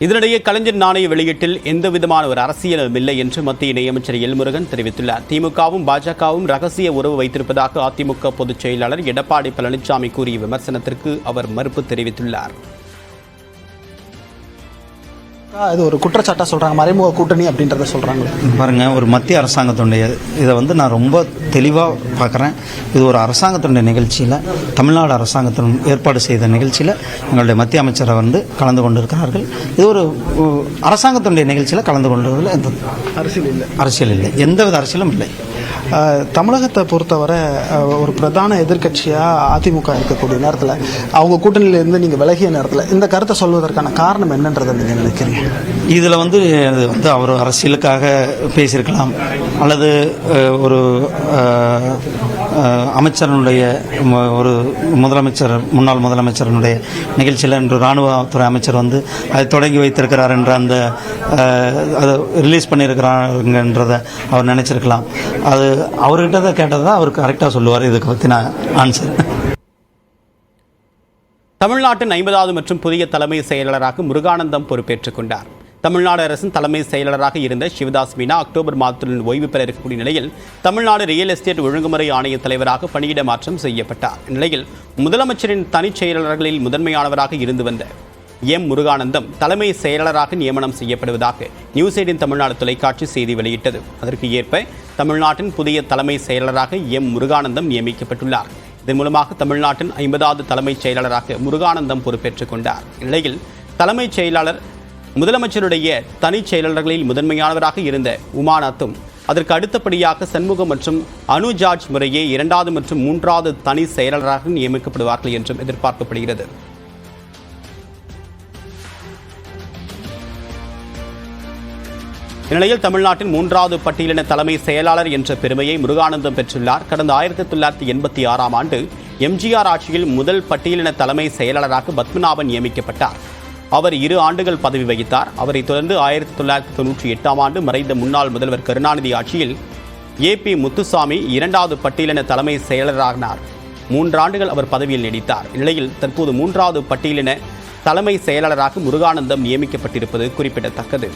இதனிடையே கலைஞர் நாணய வெளியீட்டில் எந்தவிதமான ஒரு அரசியலும் இல்லை என்று மத்திய இணையமைச்சர் எல் முருகன் தெரிவித்துள்ளார். திமுகவும் பாஜகவும் ரகசிய உறவு வைத்திருப்பதாக அதிமுக பொதுச் செயலாளர் எடப்பாடி பழனிசாமி கூறிய விமர்சனத்திற்கு அவர் மறுப்பு தெரிவித்துள்ளார். இது ஒரு குற்றச்சாட்டா சொல்றாங்க, மறைமுக கூட்டணி அப்படின்றத சொல்றாங்க. பாருங்க, ஒரு மத்திய அரசாங்கத்துடைய இதை நான் ரொம்ப தெளிவாக பார்க்குறேன். இது ஒரு அரசாங்கத்துடைய நிகழ்ச்சியில், தமிழ்நாடு அரசாங்கத்தின் ஏற்பாடு செய்த நிகழ்ச்சியில் எங்களுடைய மத்திய அமைச்சரை கலந்து கொண்டிருக்கிறார்கள். இது ஒரு அரசாங்கத்துடைய நிகழ்ச்சியில் கலந்து கொண்டதில் எந்த அரசியல் இல்லை, எந்தவித அரசியலும் இல்லை. தமிழகத்தை பொறுத்தவரை ஒரு பிரதான எதிர்க்கட்சியாக அதிமுக இருக்கக்கூடிய நேரத்தில், அவங்க கூட்டணியிலிருந்து நீங்கள் விலகிய நேரத்தில் இந்த கருத்தை சொல்வதற்கான காரணம் என்னன்றதை நீங்கள் நினைக்கிறீங்க? இதில் அவர் அரசியலுக்காக பேசியிருக்கலாம், அல்லது ஒரு அமைச்சரனுடைய ஒரு முன்னாள் முதலமைச்சரனுடைய நிகழ்ச்சியில் இன்று இராணுவத்துறை அமைச்சர் அதை தொடங்கி வைத்திருக்கிறார் என்ற அந்த அதை ரிலீஸ் பண்ணியிருக்கிறாங்கன்றதை அவர் நினைச்சிருக்கலாம். அது அவர்கிட்ட தான் கேட்டது தான் அவர் கரெக்டாக சொல்லுவார். இதுக்கு பற்றின ஆன்சர். தமிழ்நாட்டின் 50வது மற்றும் புதிய தலைமை செயலாளராக முருகானந்தம் பொறுப்பேற்றுக் கொண்டார். தமிழ்நாடு அரசின் தலைமை செயலாளராக இருந்த சிவதாஸ் மீனா அக்டோபர் மாதத்துடன் ஓய்வு பெற இருக்கக்கூடிய நிலையில் தமிழ்நாடு ரியல் எஸ்டேட் ஒழுங்குமுறை ஆணைய தலைவராக பணியிட மாற்றம் செய்யப்பட்டார். இந்நிலையில் முதலமைச்சரின் தனிச் செயலாளர்களில் முதன்மையானவராக இருந்து வந்த எம் முருகானந்தம் தலைமை செயலாளராக நியமனம் செய்யப்படுவதாக நியூஸ் 18 தமிழ்நாடு தொலைக்காட்சி செய்தி வெளியிட்டது. அதற்கு ஏற்ப தமிழ்நாட்டின் புதிய தலைமை செயலாளராக எம் முருகானந்தம் நியமிக்கப்பட்டுள்ளார். இதன் மூலமாக தமிழ்நாட்டின் 50வது தலைமைச் செயலாளராக முருகானந்தம் பொறுப்பேற்றுக் கொண்டார். இந்நிலையில் தலைமைச் செயலாளர் முதலமைச்சருடைய தனிச் செயலாளர்களில் முதன்மையானவராக இருந்த உமாநாத்தும், அதற்கு அடுத்தபடியாக சண்முகம் மற்றும் அனு ஜார்ஜ் முறையே 2வது மற்றும் 3வது தனி செயலாளராக நியமிக்கப்படுவார்கள் என்றும் எதிர்பார்க்கப்படுகிறது. இந்நிலையில் தமிழ்நாட்டின் 3வது பட்டியலின தலைமை செயலாளர் என்ற பெருமையை முருகானந்தம் பெற்றுள்ளார். கடந்த 1986ஆம் ஆண்டு எம்ஜிஆர் ஆட்சியில் முதல் பட்டியலின தலைமை செயலாளராக பத்மநாபன் நியமிக்கப்பட்டார். அவர் 2 ஆண்டுகள் பதவி வகித்தார். அவரை தொடர்ந்து 1998ஆம் ஆண்டு மறைந்த முன்னாள் முதல்வர் கருணாநிதி ஆட்சியில் AP முத்துசாமி 2வது பட்டியலின தலைமை செயலரானார். 3 ஆண்டுகள் அவர் பதவியில் நீடித்தார். இந்நிலையில் தற்போது 3வது பட்டியலின தலைமை செயலாளராக முருகானந்தம் நியமிக்கப்பட்டிருப்பது குறிப்பிடத்தக்கது.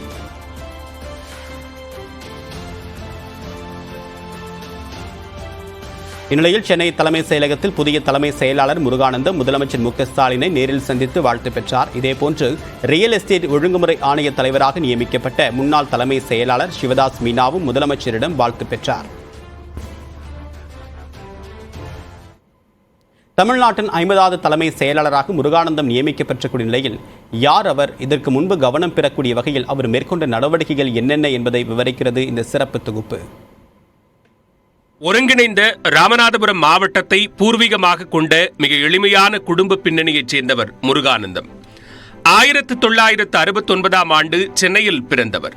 இந்நிலையில் சென்னை தலைமை செயலகத்தில் புதிய தலைமை செயலாளர் முருகானந்தம் முதலமைச்சர் மு க ஸ்டாலினை நேரில் சந்தித்து வாழ்த்து பெற்றார். இதேபோன்று ரியல் எஸ்டேட் ஒழுங்குமுறை ஆணைய தலைவராக நியமிக்கப்பட்ட முன்னாள் தலைமை செயலாளர் சிவதாஸ் மீனாவும் முதலமைச்சரிடம் வாழ்த்து பெற்றார். தமிழ்நாட்டின் 50வது தலைமை செயலாளராக முருகானந்தம் நியமிக்கப்பட்டிருக்கூடிய நிலையில் யார் அவர், இதற்கு முன்பு கவனம் பெறக்கூடிய வகையில் அவர் மேற்கொண்ட நடவடிக்கைகள் என்னென்ன என்பதை விவரிக்கிறது இந்த சிறப்பு தொகுப்பு. ஒருங்கிணைந்த ராமநாதபுரம் மாவட்டத்தை பூர்வீகமாக கொண்ட மிக எளிமையான குடும்ப பின்னணியைச் சேர்ந்தவர் முருகானந்தம். 1969ஆம் ஆண்டு சென்னையில் பிறந்தவர்.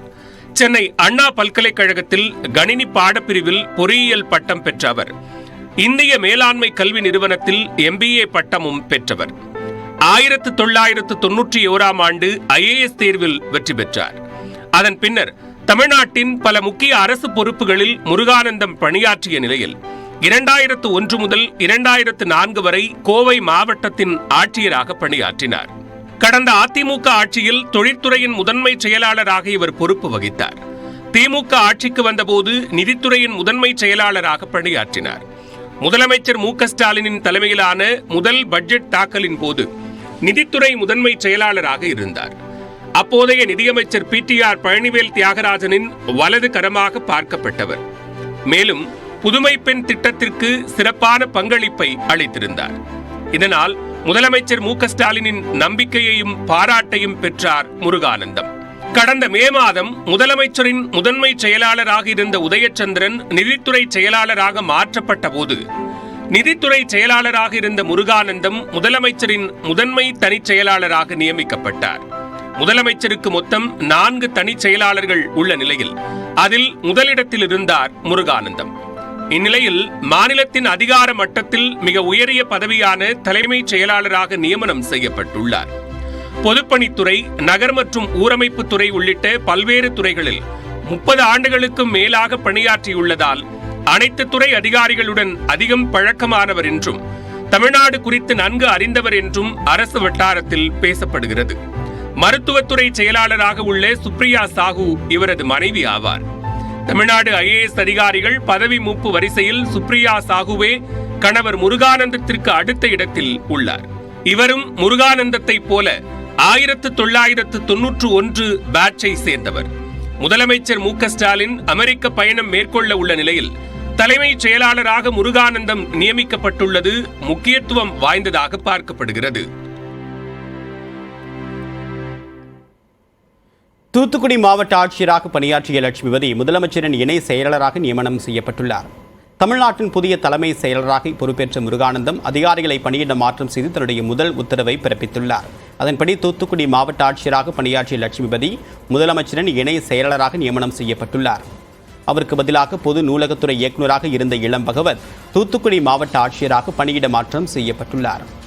சென்னை அண்ணா பல்கலைக்கழகத்தில் கணினி பாடப்பிரிவில் பொறியியல் பட்டம் பெற்ற அவர் இந்திய மேலாண்மை கல்வி நிறுவனத்தில் MBA பட்டமும் பெற்றவர். 1991ஆம் ஆண்டு IAS தேர்வில் வெற்றி பெற்றார். அதன் பின்னர் தமிழ்நாட்டின் பல முக்கிய அரசு பொறுப்புகளில் முருகானந்தம் பணியாற்றிய நிலையில் 2001 முதல் 2004 வரை கோவை மாவட்டத்தின் ஆட்சியராக பணியாற்றினார். கடந்த அதிமுக ஆட்சியில் தொழிற்துறையின் முதன்மை செயலாளராக இவர் பொறுப்பு வகித்தார். திமுக ஆட்சிக்கு வந்தபோது நிதித்துறையின் முதன்மை செயலாளராக பணியாற்றினார். முதலமைச்சர் மு க ஸ்டாலினின் தலைமையிலான முதல் பட்ஜெட் தாக்கலின் போது நிதித்துறை முதன்மை செயலாளராக இருந்தார். அப்போதைய நிதியமைச்சர் PTR பழனிவேல் தியாகராஜனின் வலது கரமாக பார்க்கப்பட்டவர். மேலும் புதுமை பெண் திட்டத்திற்கு சிறப்பான பங்களிப்பை அளித்திருந்தார். இதனால் முதலமைச்சர் மு க ஸ்டாலினின் நம்பிக்கையையும் பாராட்டையும் பெற்றார் முருகானந்தம். கடந்த மே மாதம் முதலமைச்சரின் முதன்மை செயலாளராக இருந்த உதயச்சந்திரன் நிதித்துறை செயலாளராக மாற்றப்பட்ட போது நிதித்துறை செயலாளராக இருந்த முருகானந்தம் முதலமைச்சரின் முதன்மை தனிச் செயலாளராக நியமிக்கப்பட்டார். முதலமைச்சருக்கு மொத்தம் 4 தனிச் செயலாளர்கள் உள்ள நிலையில் அதில் முதலிடத்தில் இருந்தார் முருகானந்தம். இந்நிலையில் மாநிலத்தின் அதிகார மட்டத்தில் மிக உயரிய பதவியான தலைமைச் செயலாளராக நியமனம் செய்யப்பட்டுள்ளார். பொதுப்பணித்துறை, நகர் மற்றும் ஊரமைப்புத்துறை உள்ளிட்ட பல்வேறு துறைகளில் 30 ஆண்டுகளுக்கும் மேலாக பணியாற்றியுள்ளதால் அனைத்து துறை அதிகாரிகளுடன் அதிகம் பழக்கமானவர் என்றும் தமிழ்நாடு குறித்து நன்கு அறிந்தவர் என்றும் அரசு வட்டாரத்தில் பேசப்படுகிறது. மருத்துவத்துறை செயலாளராக உள்ள சுப்ரியா சாஹூ இவரது மனைவி ஆவார். தமிழ்நாடு IAS அதிகாரிகள் பதவி மூப்பு வரிசையில் சுப்ரியா சாஹூவே கணவர் முருகானந்தத்திற்கு அடுத்த இடத்தில் உள்ளார். இவரும் முருகானந்தத்தை போல 1991 பேட்சை சேர்ந்தவர். முதலமைச்சர் மு க ஸ்டாலின் அமெரிக்க பயணம் மேற்கொள்ள உள்ள நிலையில் தலைமைச் செயலாளராக முருகானந்தம் நியமிக்கப்பட்டுள்ளது முக்கியத்துவம் வாய்ந்ததாக பார்க்கப்படுகிறது. தூத்துக்குடி மாவட்ட ஆட்சியராக பணியாற்றிய லட்சுமிபதி முதலமைச்சரின் இணை செயலாளராக நியமனம் செய்யப்பட்டுள்ளார். தமிழ்நாட்டின் புதிய தலைமை செயலராக பொறுப்பேற்ற முருகானந்தம் அதிகாரிகளை பணியிட மாற்றம் செய்து தன்னுடைய முதல் உத்தரவை பிறப்பித்துள்ளார். அதன்படி தூத்துக்குடி மாவட்ட ஆட்சியராக பணியாற்றிய லட்சுமிபதி முதலமைச்சரின் இணை செயலாளராக நியமனம் செய்யப்பட்டுள்ளார். அவருக்கு பதிலாக பொது நூலகத்துறை இயக்குநராக இருந்த இளம் பகவத் தூத்துக்குடி மாவட்ட ஆட்சியராக பணியிட மாற்றம் செய்யப்பட்டுள்ளார்.